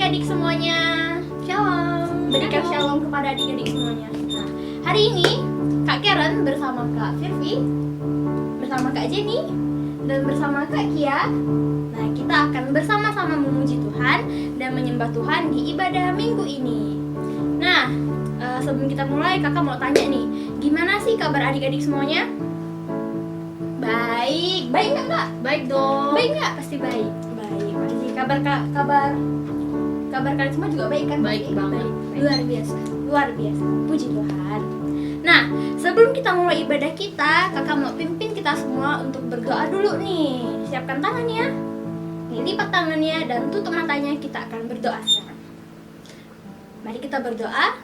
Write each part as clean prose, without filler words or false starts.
adik-adik semuanya. Shalom. Berikan shalom kepada adik-adik semuanya. Nah, hari ini Kak Karen bersama Kak Firvi, bersama Kak Jenny, dan bersama Kak Kia. Nah, kita akan bersama-sama memuji Tuhan dan menyembah Tuhan di ibadah minggu ini. Nah, sebelum kita mulai, kakak mau tanya nih, gimana sih kabar adik-adik semuanya? Baik, baik nggak Kak? Baik dong. Baik nggak? Pasti baik. Baik, pasti. Kabar kalian semua juga baik kan? Baik banget. Baik. Luar biasa. Puji Tuhan. Nah, sebelum kita mulai ibadah kita, kakak mau pimpin kita semua untuk berdoa dulu nih. Siapkan tangannya. Nih, lipat tangannya dan tutup matanya. Kita akan berdoa sekarang. Mari kita berdoa.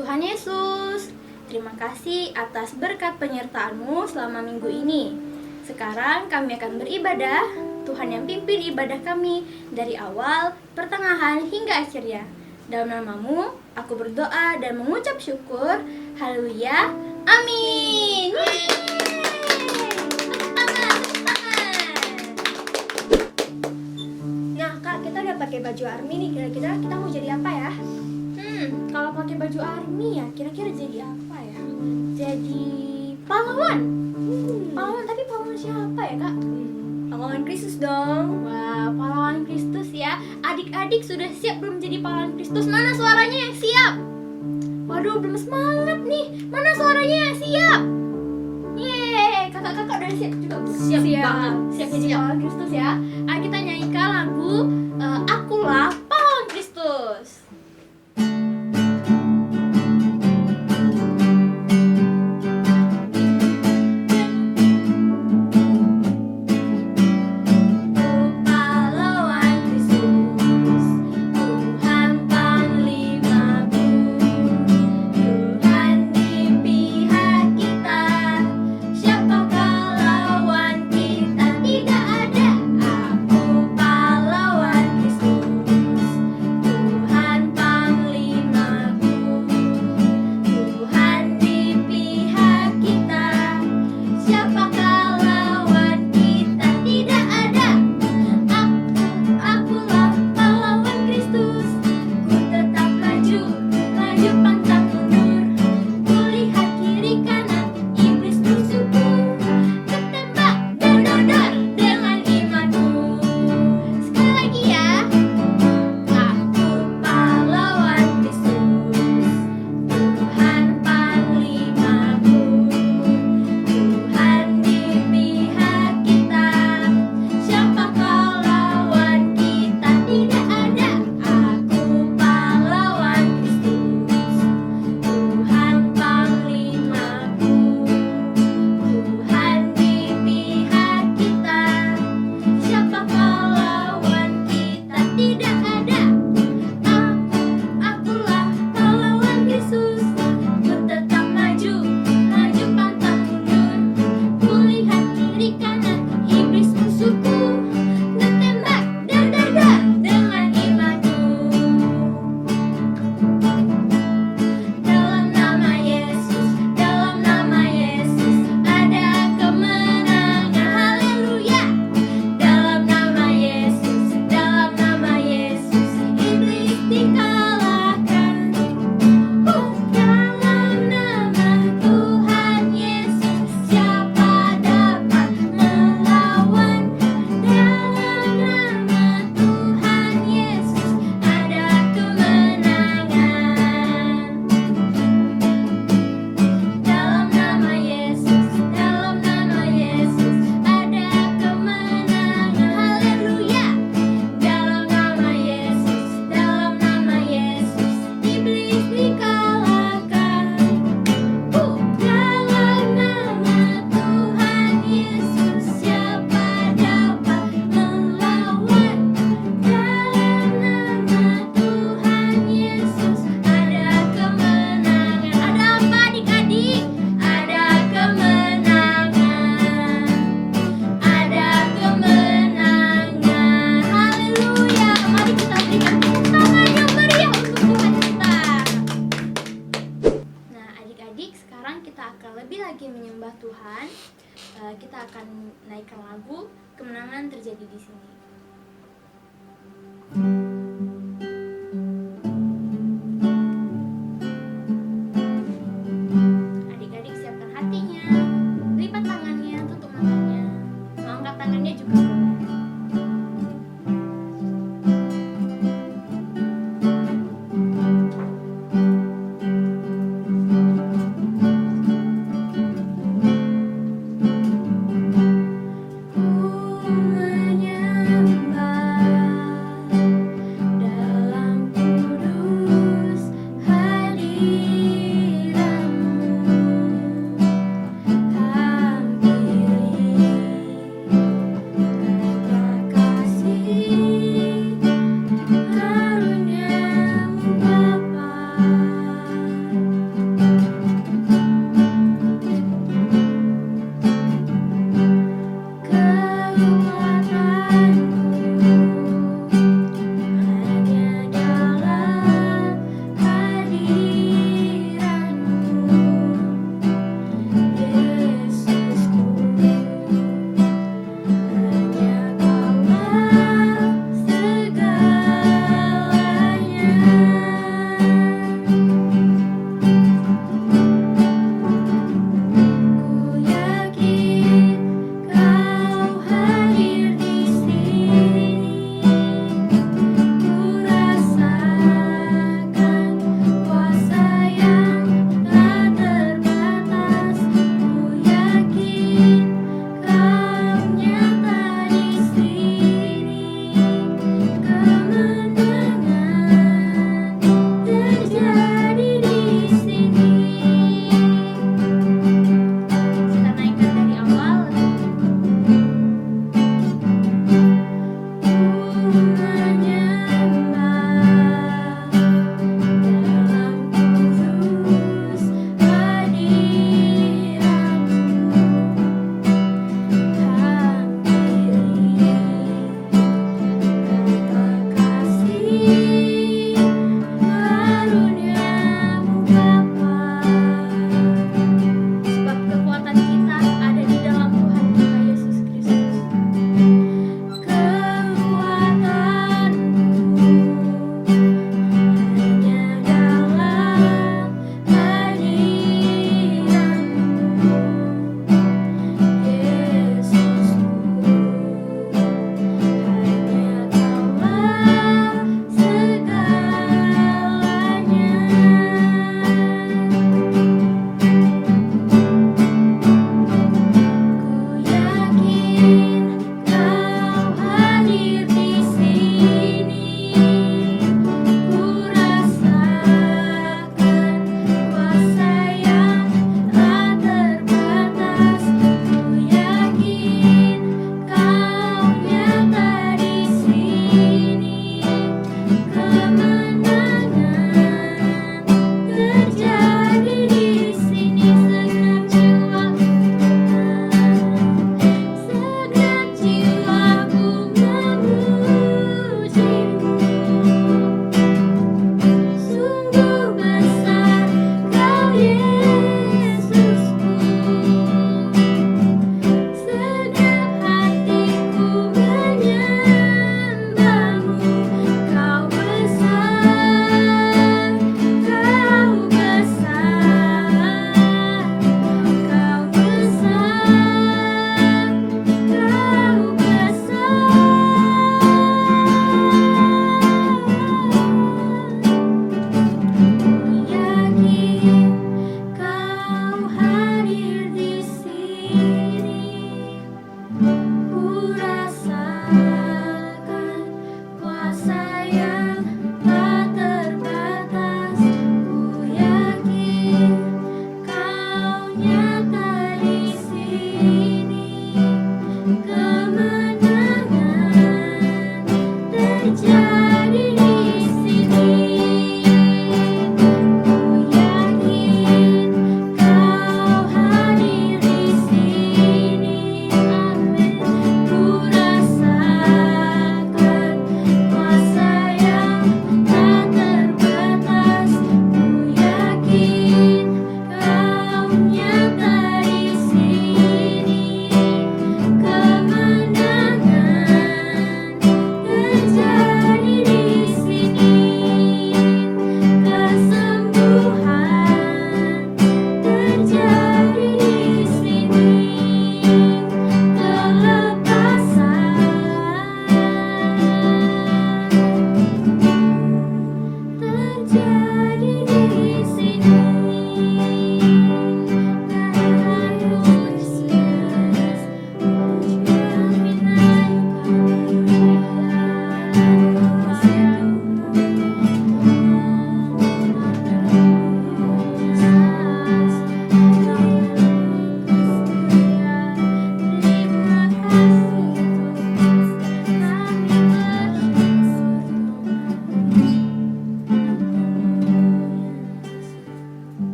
Tuhan Yesus, terima kasih atas berkat penyertaan-Mu selama minggu ini. Sekarang kami akan beribadah. Tuhan yang pimpin ibadah kami dari awal, pertengahan, hingga akhirnya. Dalam nama-Mu, aku berdoa dan mengucap syukur. Haleluya. Amin. Yeay. Tepuk tangan. Nah Kak, kita udah pakai baju army nih. Kira-kira kita mau jadi apa ya? Kalau pakai baju army ya, kira-kira jadi apa ya? Jadi pahlawan. Pahlawan, tapi pahlawan siapa ya, Kak? Pahlawan Kristus dong. Wah, pahlawan Kristus ya. Adik-adik sudah siap belum jadi pahlawan Kristus? Mana suaranya yang siap? Waduh, belum semangat nih. Mana suaranya yang siap? Yeay, kakak-kakak udah siap juga belum? Siap banget. Siap jadi pahlawan Kristus ya. Ayo kita nyanyikan lagu Akulah Pahlawan Kristus. Kita akan naikkan lagu Kemenangan Terjadi di Sini.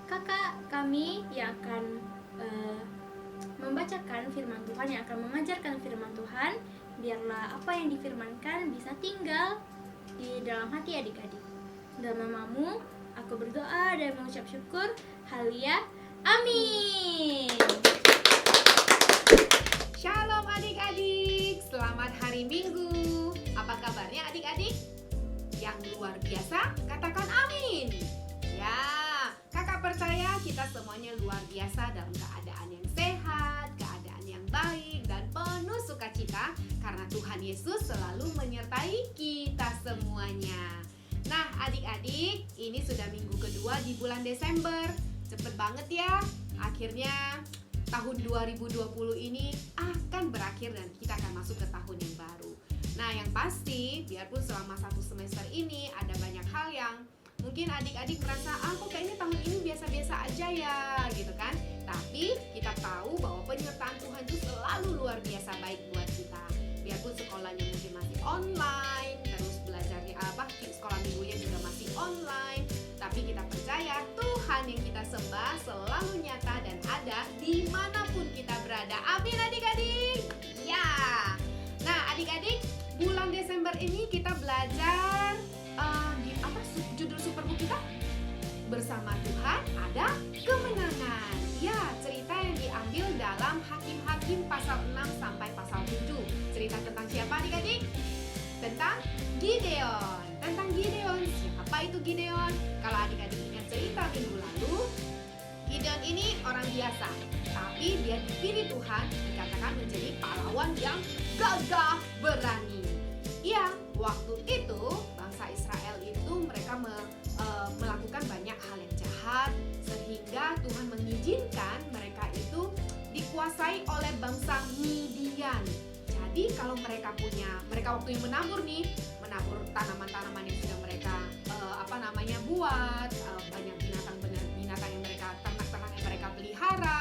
kami yang akan membacakan firman Tuhan, yang akan mengajarkan firman Tuhan. Biarlah apa yang difirmankan bisa tinggal di dalam hati adik-adik. Dalam namamu, aku berdoa dan mengucap syukur. Haleluya. Amin. Shalom adik-adik, selamat hari Minggu. Apa kabarnya adik-adik? Yang luar biasa, katakan amin. Ya, kakak percaya kita semuanya luar biasa dalam keadaan yang sehat, keadaan yang baik, dan penuh sukacita karena Tuhan Yesus selalu menyertai kita semuanya. Nah adik-adik, ini sudah minggu kedua di bulan Desember. Cepet banget ya, akhirnya tahun 2020 ini akan berakhir dan kita akan masuk ke tahun yang baru. Nah yang pasti, biarpun selama satu semester ini ada banyak hal yang mungkin adik-adik merasa, kok kayaknya tahun ini biasa-biasa aja ya, gitu kan. Tapi kita tahu bahwa penyertaan Tuhan itu selalu luar biasa baik buat kita. Biarpun sekolahnya mungkin masih online, terus belajarnya sekolah minggunya juga masih online, tapi kita percaya Tuhan yang kita sembah selalu nyata dan ada dimanapun kita berada. Amin adik-adik. Ya. Nah adik-adik, bulan Desember ini kita belajar judul superbook kita? Bersama Tuhan ada kemenangan. Ya, cerita yang diambil dalam Hakim-Hakim pasal 6 sampai pasal 7. Cerita tentang siapa adik-adik? Tentang Gideon. Tentang Gideon. Siapa itu Gideon? Kalau adik-adik ingat cerita minggu lalu, Gideon ini orang biasa, tapi dia dipilih Tuhan dikatakan menjadi pahlawan yang gagah berani. Iya, waktu itu bangsa Israel itu mereka melakukan banyak hal yang jahat sehingga Tuhan mengizinkan mereka itu dikuasai oleh bangsa Midian. Jadi kalau mereka waktu yang menabur tanaman-tanaman yang sudah mereka buat, banyak binatang yang mereka ternak yang mereka pelihara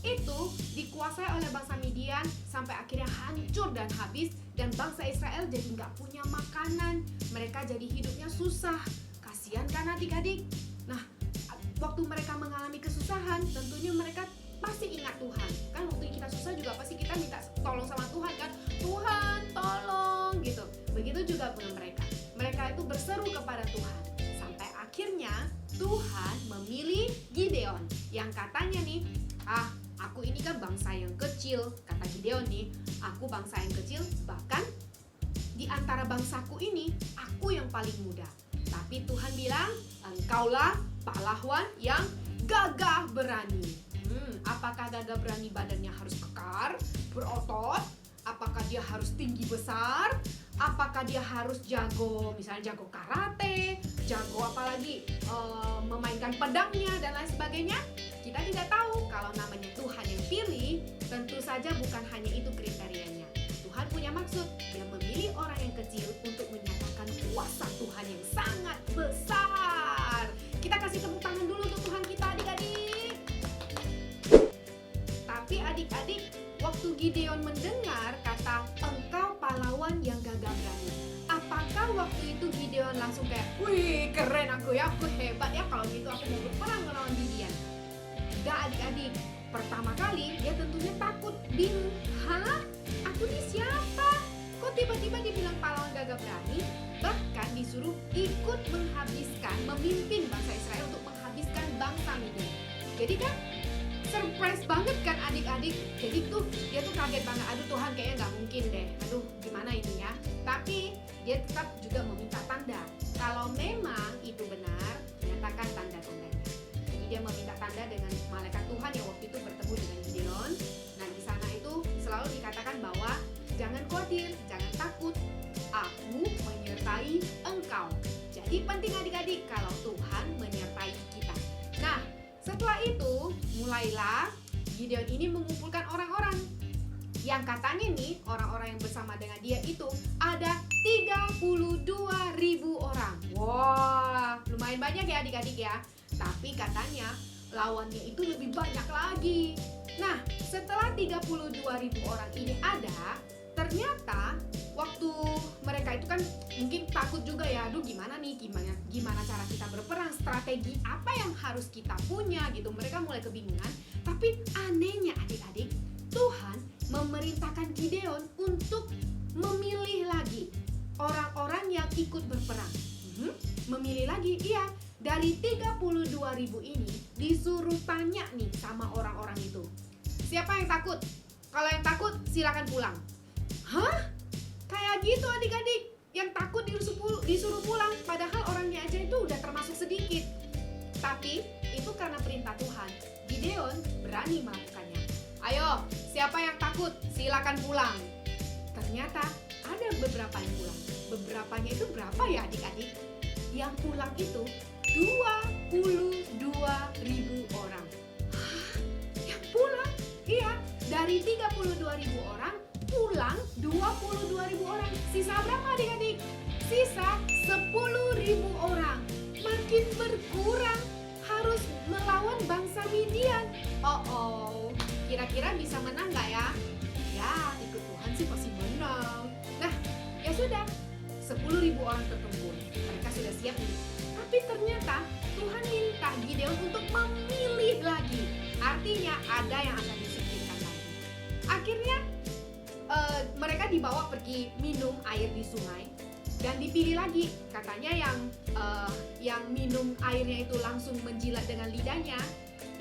itu dikuasai oleh bangsa Midian sampai akhirnya hancur dan habis, dan bangsa Israel jadi nggak punya makanan, mereka jadi hidupnya susah. Kasihan kan adik-adik? Nah, waktu mereka mengalami kesusahan, tentunya mereka pasti ingat Tuhan. Kan waktu kita susah juga pasti kita minta tolong sama Tuhan kan? Tuhan, tolong gitu. Begitu juga dengan mereka. Mereka itu berseru kepada Tuhan. Sampai akhirnya Tuhan memilih Gideon yang katanya nih, aku ini kan bangsa yang kecil, kata Gideon nih, aku bangsa yang kecil, bahkan di antara bangsaku ini, aku yang paling muda. Tapi Tuhan bilang, engkaulah pahlawan yang gagah berani. Apakah gagah berani badannya harus kekar, berotot? Apakah dia harus tinggi besar? Apakah dia harus jago, misalnya jago karate, jago apalagi memainkan pedangnya dan lain sebagainya? Kita tidak tahu. Kalau namanya Tuhan yang pilih, tentu saja bukan hanya itu kriterianya. Tuhan punya maksud. Dia memilih orang yang kecil untuk menyatakan kuasa Tuhan yang sangat besar. Kita kasih tepuk tangan dulu untuk Tuhan kita adik-adik. Tapi adik-adik, waktu Gideon mendengar kata engkau pahlawan yang gagah berani, apakah waktu itu Gideon langsung kayak, wih keren aku hebat ya, kalau gitu aku mau berperang melawan Midian? Enggak adik-adik, pertama kali dia tentunya takut, bingung, aku ini siapa? Kok tiba-tiba dibilang pahlawan gagah berani? Bahkan disuruh ikut memimpin bangsa Israel untuk menghabiskan bangsa Midian. Jadi kan surprise banget kan adik-adik. Jadi dia tuh kaget banget. Aduh Tuhan, kayaknya nggak mungkin deh. Aduh gimana ini ya. Tapi dia tetap juga meminta tanda. Kalau memang itu benar, nyatakan tanda-tandanya. Jadi dia meminta tanda dengan malaikat Tuhan yang waktu itu bertemu dengan Gideon. Nah di sana itu selalu dikatakan bahwa jangan khawatir, jangan takut. Aku menyertai engkau. Jadi penting adik-adik kalau Tuhan menyertai kita. Nah, setelah itu mulailah Gideon ini mengumpulkan orang-orang. Yang katanya nih orang-orang yang bersama dengan dia itu ada 32.000 orang. Wah, lumayan banyak ya adik-adik ya. Tapi katanya lawannya itu lebih banyak lagi. Nah, setelah 32.000 orang ini ada, ternyata waktu mereka itu kan mungkin takut juga ya, aduh gimana nih, gimana cara kita berperang, strategi apa yang harus kita punya gitu. Mereka mulai kebingungan. Tapi anehnya adik-adik, Tuhan memerintahkan Gideon untuk memilih lagi orang-orang yang ikut berperang. Memilih lagi, iya. Dari 32.000 ini disuruh tanya nih sama orang-orang itu, siapa yang takut? Kalau yang takut silakan pulang. Hah? Kayak gitu adik-adik, yang takut disuruh pulang, padahal orangnya aja itu udah termasuk sedikit. Tapi itu karena perintah Tuhan, Gideon berani melakukannya. Ayo, siapa yang takut? Silakan pulang. Ternyata ada beberapa yang pulang. Beberapanya itu berapa ya adik-adik? Yang pulang itu 22.000 orang. Hah? Yang pulang? Iya, dari 32.000 orang pulang 22.000 orang. Sisa berapa adik-adik? Sisa 10.000 orang. Makin berkurang, harus melawan bangsa Midian. Oh, kira-kira bisa menang gak ya? Ya, ikut Tuhan sih pasti menang. Nah, ya sudah, 10.000 orang terkumpul. Mereka sudah siap nih. Tapi ternyata Tuhan minta Gideon untuk memilih lagi. Artinya ada yang akan disingkirkan lagi. Akhirnya mereka dibawa pergi minum air di sungai dan dipilih lagi. Katanya yang minum airnya itu langsung menjilat dengan lidahnya,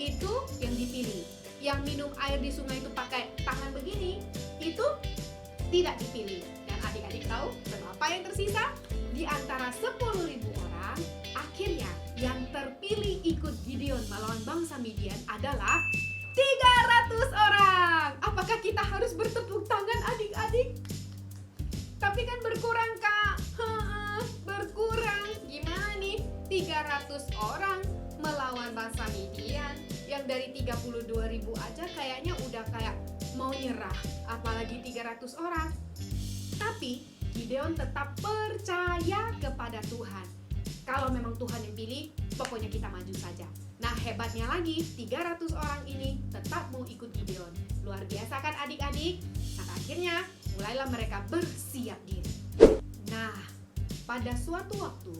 itu yang dipilih. Yang minum air di sungai itu pakai tangan begini, itu tidak dipilih. Dan adik-adik tahu berapa yang tersisa? Di antara 10.000 orang, akhirnya yang terpilih ikut Gideon melawan bangsa Midian adalah 300 orang. Apakah kita harus bertepuk tangan adik-adik? Tapi kan berkurang Kak. Berkurang. Gimana nih? 300 orang melawan bangsa Midian. Yang dari 32.000 aja kayaknya udah kayak mau nyerah. Apalagi 300 orang. Tapi Gideon tetap percaya kepada Tuhan. Kalau memang Tuhan yang pilih, pokoknya kita maju saja. Nah, hebatnya lagi, 300 orang ini tetap mau ikut Gideon. Luar biasa kan adik-adik? Nah, akhirnya mulailah mereka bersiap diri. Nah, pada suatu waktu,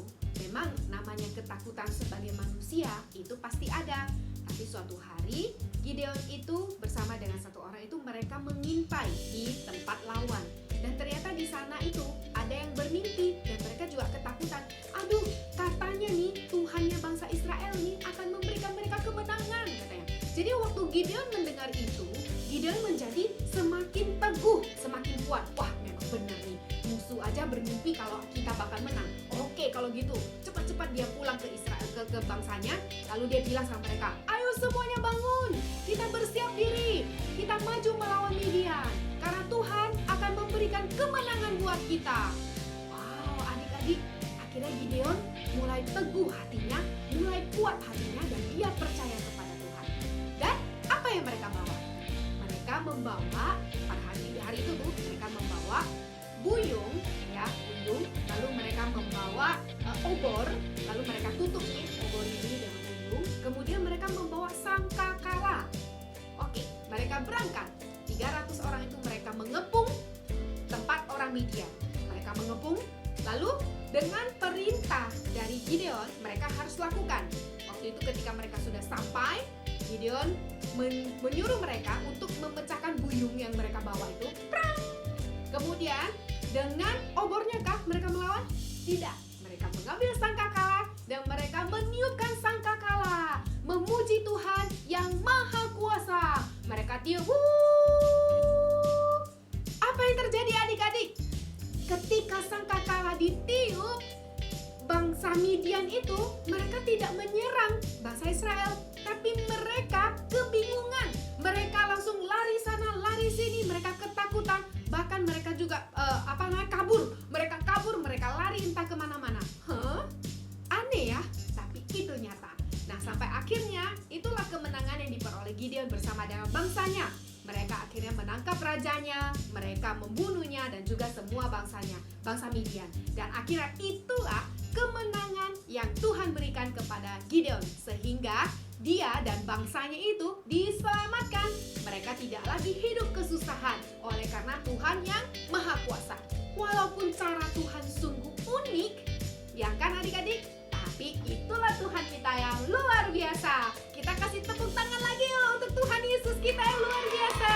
memang namanya ketakutan sebagai manusia itu pasti ada. Tapi suatu hari, Gideon itu bersama dengan satu orang itu mereka mengintai di tempat lawan. Dan ternyata di sana itu ada yang bermimpi dan mereka juga ketakutan. Aduh, katanya nih Tuhannya bangsa Israel nih akan memberikan mereka kemenangan katanya. Jadi waktu Gideon mendengar itu, Gideon menjadi semakin teguh, semakin kuat. Wah, memang benar nih. Musuh aja bermimpi kalau kita bakal menang. Oke, kalau gitu cepat-cepat dia pulang ke Israel, ke bangsanya. Lalu dia bilang sama mereka, ayo semuanya bangun, kita bersiap diri, kita maju melawan Midian. Karena Tuhan akan memberikan kemenangan buat kita. Wow, adik-adik, akhirnya Gideon mulai teguh hatinya, mulai kuat hatinya, dan dia percaya kepada Tuhan. Dan apa yang mereka bawa? Mereka membawa, pada hari itu tuh, mereka membawa buyung, lalu mereka membawa obor, lalu mereka tutup nih obor ini dengan buyung. Kemudian mereka membawa sangkakala. Oke, mereka berangkat. 300 orang itu mereka mengepung tempat orang Midian. Mereka mengepung, lalu dengan perintah dari Gideon mereka harus lakukan. Waktu itu ketika mereka sudah sampai, Gideon menyuruh mereka untuk memecahkan buyung yang mereka bawa itu. Prang! Kemudian dengan obornya kah mereka melawan? Tidak. Mereka mengambil sangkakala dan mereka meniupkan sangkakala, memuji Tuhan yang Maha Kuasa. Mereka tiup. Apa yang terjadi adik-adik? Ketika sangkakala ditiup, bangsa Midian itu mereka tidak menyerang bangsa Israel, tapi mereka kebingungan. Mereka langsung lari sana, lari sini, mereka ketakutan. Bahkan mereka juga kabur. Mereka kabur, mereka lari entah kemana-mana. Aneh ya, tapi itu nyata. Nah, sampai akhirnya itulah kemenangan yang diperoleh Gideon bersama dengan bangsanya. Mereka akhirnya menangkap rajanya, mereka membunuhnya dan juga semua bangsanya, bangsa Midian. Dan akhirnya itulah kemenangan yang Tuhan berikan kepada Gideon, sehingga dia dan bangsanya itu diselamatkan. Mereka tidak lagi hidup kesusahan oleh karena Tuhan yang adik-adik? Tapi itulah Tuhan kita yang luar biasa. Kita kasih tepuk tangan lagi yuk untuk Tuhan Yesus kita yang luar biasa.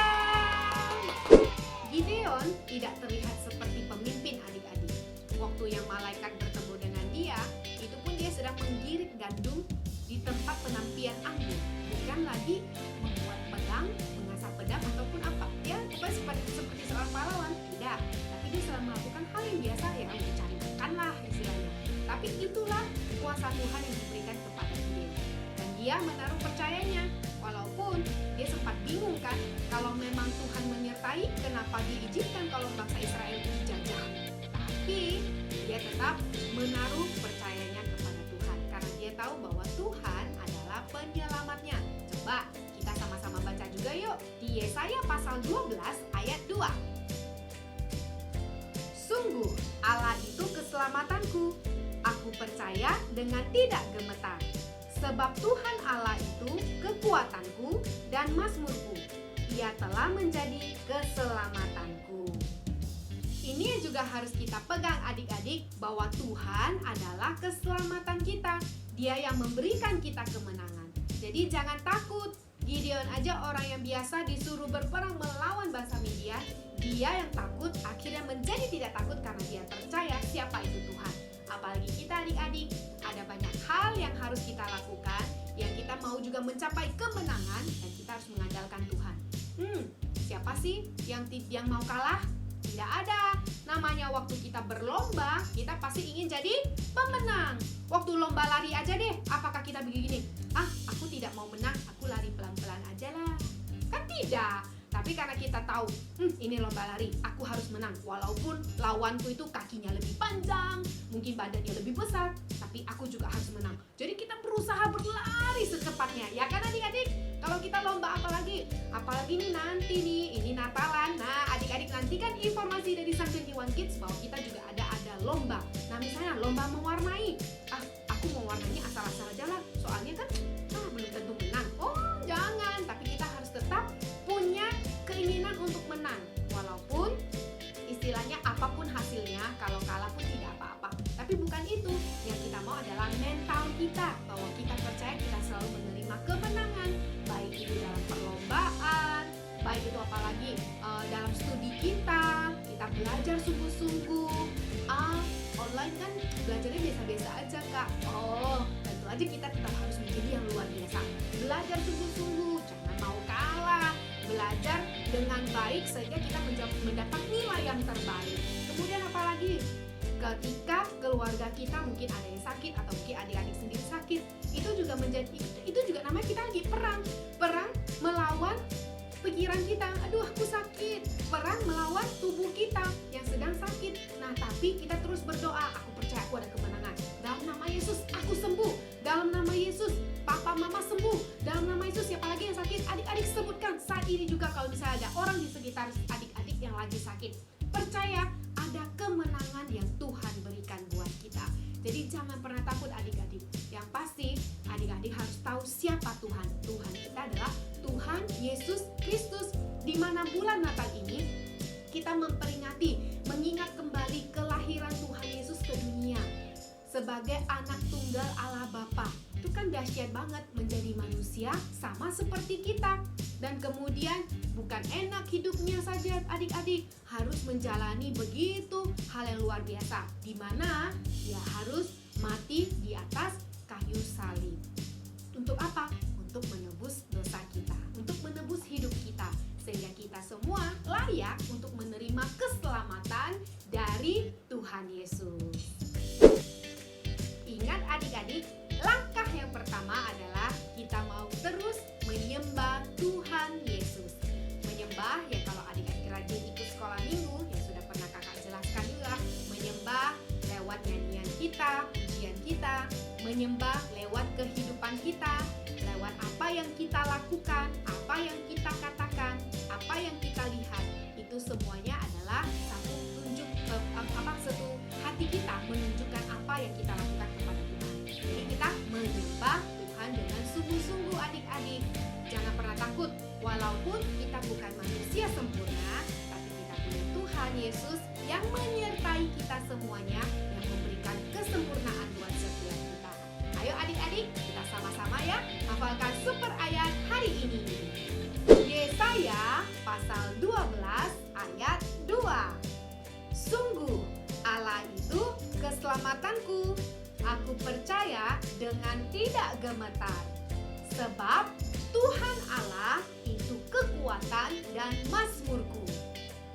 Gideon tidak terlihat seperti pemimpin adik-adik. Waktu yang malaikat bertemu dengan dia, itu pun dia sedang menggiring gandum di tempat penampian anggur. Bukan lagi membuat pedang, mengasah pedang ataupun apa. Dia bukan seperti seorang pahlawan, tidak. Tapi dia sedang melakukan hal yang biasa, ya mencari makan lah istilahnya. Tapi itulah kuasa Tuhan yang diberikan kepada Gideon. Dan dia menaruh percayanya. Walaupun dia sempat bingung kan, kalau memang Tuhan menyertai, kenapa diizinkan kalau bangsa Israel dijajah? Tapi dia tetap menaruh percayanya kepada Tuhan. Karena dia tahu bahwa Tuhan adalah penyelamatnya. Coba kita sama-sama baca juga yuk di Yesaya pasal 12 ayat 2. Sungguh Allah itu keselamatanku. Aku percaya dengan tidak gemetar. Sebab Tuhan Allah itu kekuatanku dan mazmurku. Ia telah menjadi keselamatanku. Ini yang juga harus kita pegang adik-adik, bahwa Tuhan adalah keselamatan kita. Dia yang memberikan kita kemenangan. Jadi jangan takut. Gideon aja orang yang biasa disuruh berperang melawan bangsa Midian. Dia yang takut akhirnya menjadi tidak takut karena dia percaya siapa itu Tuhan. Apalagi kita adik-adik, ada banyak hal yang harus kita lakukan, yang kita mau juga mencapai kemenangan, dan kita harus mengandalkan Tuhan. Siapa sih yang mau kalah? Tidak ada. Namanya waktu kita berlomba, kita pasti ingin jadi pemenang. Waktu lomba lari aja deh, apakah kita begini? Aku tidak mau menang, aku lari pelan-pelan aja lah. Kan tidak. Tapi karena kita tahu, ini lomba lari, aku harus menang. Walaupun lawanku itu kakinya lebih panjang, mungkin badannya lebih besar, tapi aku juga harus menang. Jadi kita berusaha berlari secepatnya, ya kan adik-adik? Kalau kita lomba apalagi nih nanti nih, ini Natalan. Nah adik-adik nantikan informasi dari Sun 21 Kids bahwa kita juga ada lomba. Nah misalnya lomba mewarnai. Aku mewarnainya asal-asal aja lah, soalnya kan belum tentu menang. Oh jangan, tapi kita harus tetap punya keinginan untuk menang. Walaupun istilahnya apapun hasilnya, kalau kalah pun tidak apa-apa. Tapi bukan itu, yang kita mau adalah mental kita, bahwa kita percaya kita selalu menerima kemenangan, baik itu dalam perlombaan, baik itu apalagi dalam studi kita belajar sungguh-sungguh. Online kan belajarnya biasa-biasa aja kak. Tentu aja kita tetap harus menjadi yang luar biasa. Belajar sungguh-sungguh, jangan mau kalah. Belajar dengan baik sehingga kita mendapat nilai yang terbaik. Kemudian apalagi ketika keluarga kita mungkin ada yang sakit atau mungkin adik-adik sendiri sakit, itu juga namanya kita lagi perang melawan pikiran kita. Aduh aku sakit, perang melawan tubuh kita yang sedang sakit. Nah tapi kita terus berdoa, aku percaya aku ada kemenangan. Dalam nama Yesus aku sembuh. Dalam nama Yesus papa mama sembuh. Dalam nama Yesus siapa lagi yang sakit, adik-adik sebutkan. Saat ini juga kalau misalnya ada orang di sekitar adik-adik yang lagi sakit, percaya ada kemenangan yang Tuhan berikan buat kita. Jadi jangan pernah takut adik-adik. Yang pasti adik-adik harus tahu siapa Tuhan. Tuhan kita adalah Tuhan Yesus Kristus. Di mana bulan Natal ini kita memperingati, mengingat kembali kelahiran Tuhan Yesus ke dunia sebagai anak tunggal Allah Bapa. Itu kan dahsyat banget, menjadi manusia sama seperti kita. Dan kemudian bukan enak hidupnya saja adik-adik, harus menjalani begitu hal yang luar biasa, di mana dia harus mati di atas kayu salib. Untuk apa? Untuk menebus dosa kita, untuk menebus hidup kita, sehingga kita semua layak untuk menerima keselamatan dari Tuhan Yesus. Ingat adik-adik, langkah yang pertama adalah kita mau terus menyembah Tuhan Yesus. Menyembah, ya kalau adik-adik rajin ikut sekolah minggu, yang sudah pernah kakak jelaskan juga, menyembah lewat nyanyian kita, pujian kita, menyembah lewat kehidupan kita, lewat apa yang kita lakukan, apa yang kita katakan, apa yang kita lihat. Itu semuanya adalah satu hati kita menunjukkan apa yang kita lakukan kepada Tuhan. Jadi kita menyembah Tuhan dengan sungguh-sungguh adik-adik. Jangan pernah takut, walaupun kita bukan manusia sempurna, tapi kita Tuhan Yesus yang menyertai kita semuanya, yang memberikan kesempurnaan buat setiap kita. Ayo adik-adik, kita sama-sama ya hafalkan super ayat hari ini. Yesaya pasal 12 ayat 2. Sungguh Allah itu keselamatanku, aku percaya dengan tidak gemetar. Sebab Tuhan Allah itu kekuatan dan mazmurku.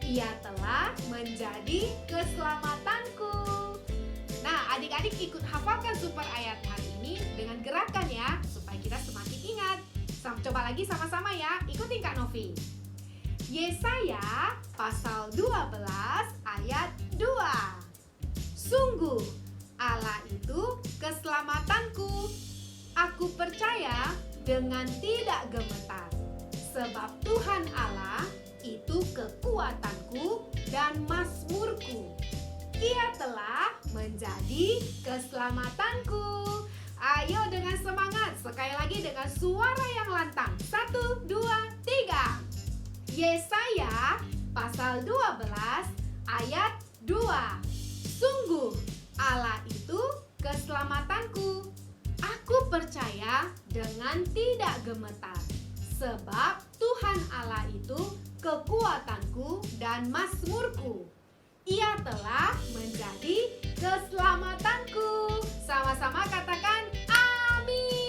Ia telah menjadi keselamatanku. Nah, adik-adik ikut hafalkan super ayat hari ini dengan gerakan ya, supaya kita semakin ingat. Coba lagi sama-sama ya, ikutin Kak Novi. Yesaya pasal 12 ayat 2. Sungguh Allah itu keselamatanku, aku percaya dengan tidak gemetar. Sebab Tuhan Allah itu kekuatanku dan mazmurku. Ia telah menjadi keselamatanku. Ayo dengan semangat, sekali lagi dengan suara yang lantang. 1, 2, 3. Yesaya pasal 12 ayat 2. Sungguh Allah itu keselamatanku, aku percaya dengan tidak gemetar. Sebab Tuhan Allah itu kekuatanku dan mazmurku. Ia telah menjadi keselamatanku. Sama-sama katakan amin.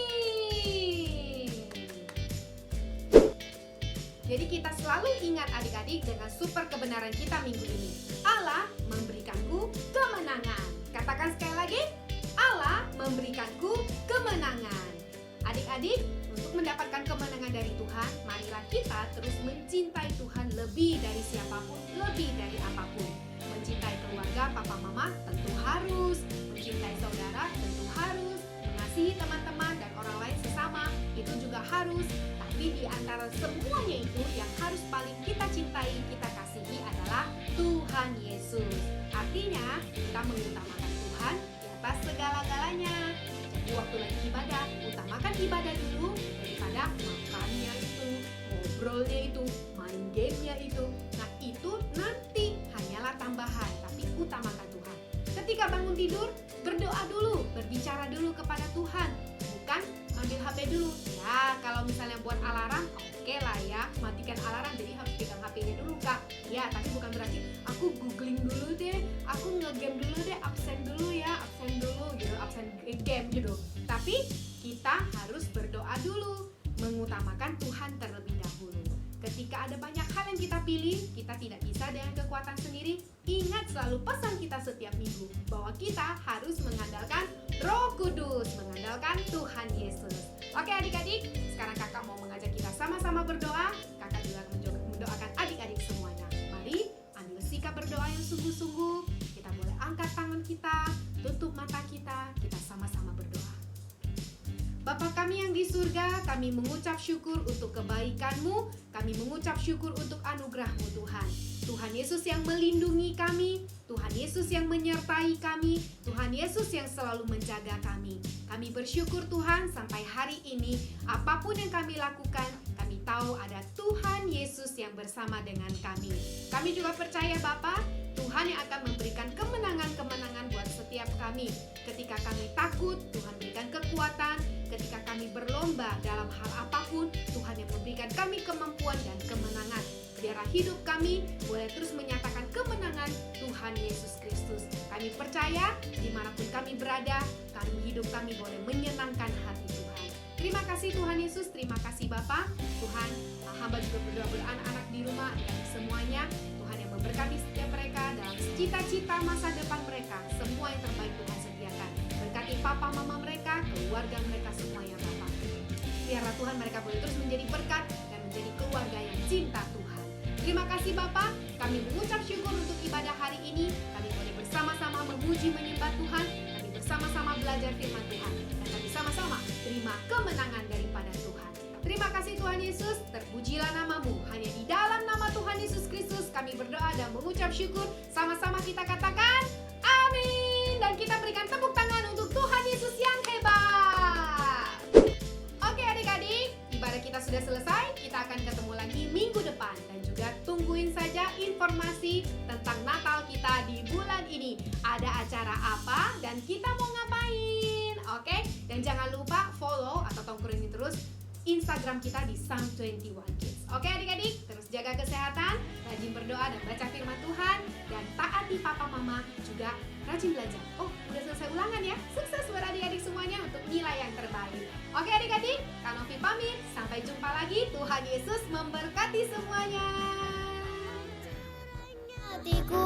Jadi kita selalu ingat adik-adik dengan super kebenaran kita minggu ini. Allah memberikanku kemenangan. Katakan sekali lagi, Allah memberikanku kemenangan. Adik-adik, untuk mendapatkan kemenangan dari Tuhan, marilah kita terus mencintai Tuhan lebih dari siapapun, lebih dari apapun. Mencintai keluarga, papa mama tentu harus, mencintai saudara tentu harus, mengasihi teman-teman dan orang lain sesama itu juga harus. Tapi di antara semuanya itu yang harus paling kita cintai, kita kasihi adalah Tuhan Yesus. Artinya kita mengutamakan Tuhan di atas segala-galanya. Jadi waktu lagi ibadah, utamakan ibadah dulu daripada makannya itu, ngobrolnya itu, main gamenya itu. Nah itu nanti hanyalah tambahan, tapi utamakan Tuhan. Ketika bangun tidur, berdoa dulu, berbicara dulu kepada Tuhan, bukan ambil HP dulu. Ya kalau misalnya buat alarm, oke lah ya, matikan alarm, jadi harus pegang HP-nya dulu Kak. Ya tapi bukan berarti aku googling dulu deh, aku ngegame dulu deh, absen dulu ya, absen dulu gitu, absen game gitu. Tapi kita harus berdoa dulu, mengutamakan Tuhan terlebih dahulu. Ketika ada banyak hal yang kita pilih, kita tidak bisa dengan kekuatan sendiri. Ingat selalu pesan kita setiap minggu, bahwa kita harus mengandalkan Roh Kudus, mengandalkan Tuhan Yesus. Oke adik-adik, sekarang kakak mau mengajak kita sama-sama berdoa. Kakak juga mendoakan adik-adik semuanya. Mari ambil sikap berdoa yang sungguh-sungguh. Kita boleh angkat tangan kita, tutup mata kita sama-sama berdoa. Bapa kami yang di surga, kami mengucap syukur untuk kebaikan-Mu, kami mengucap syukur untuk anugerah-Mu Tuhan. Tuhan Yesus yang melindungi kami, Tuhan Yesus yang menyertai kami, Tuhan Yesus yang selalu menjaga kami. Kami bersyukur Tuhan sampai hari ini, apapun yang kami lakukan, kami tahu ada Tuhan Yesus yang bersama dengan kami. Kami juga percaya Bapa, Tuhan yang akan memberikan kemenangan-kemenangan buat setiap kami. Ketika kami takut, Tuhan berikan kekuatan. Ketika kami berlomba dalam hal apapun, Tuhan yang memberikan kami kemampuan dan kemenangan. Biarlah hidup kami boleh terus menyatakan kemenangan Tuhan Yesus Kristus. Kami percaya dimanapun kami berada, hidup kami boleh menyenangkan hati Tuhan. Terima kasih Tuhan Yesus, terima kasih Bapa. Tuhan, hamba juga berdoa buat anak-anak di rumah dan semuanya. Tuhan yang memberkati setiap mereka dalam cita-cita masa depan mereka. Semua yang terbaik Tuhan sediakan. Berkati papa mama mereka, keluarga mereka semuanya Bapa. Biarlah Tuhan mereka boleh terus menjadi berkat dan menjadi keluarga yang cinta Tuhan. Terima kasih Bapa, kami mengucap syukur untuk ibadah hari ini. Kami boleh bersama-sama memuji menyembah Tuhan. Kami bersama-sama belajar firman Tuhan. Dan kami sama-sama terima kemenangan daripada Tuhan. Terima kasih Tuhan Yesus, terpujilah nama-Mu. Hanya di dalam nama Tuhan Yesus Kristus kami berdoa dan mengucap syukur. Sama-sama kita katakan amin. Dan kita berikan tepuk tangan untuk Tuhan Yesus yang hebat. Oke adik-adik, ibadah kita sudah selesai. selesai, kita akan ketemu lagi minggu depan. Dan juga tungguin saja informasi tentang Natal kita di bulan ini. Ada acara apa dan kita mau ngapain, oke? Dan jangan lupa follow atau tongkrongin terus Instagram kita di Sam21Kids. Oke adik-adik, terus jaga kesehatan, rajin berdoa dan baca firman Tuhan, dan taati papa mama, juga rajin belajar. Oh, udah selesai ulangan ya. Sukses buat adik-adik semuanya untuk nilai yang terbaik. Oke adik-adik, Kak Novi pamit. Sampai jumpa lagi. Tuhan Yesus memberkati semuanya. Hatiku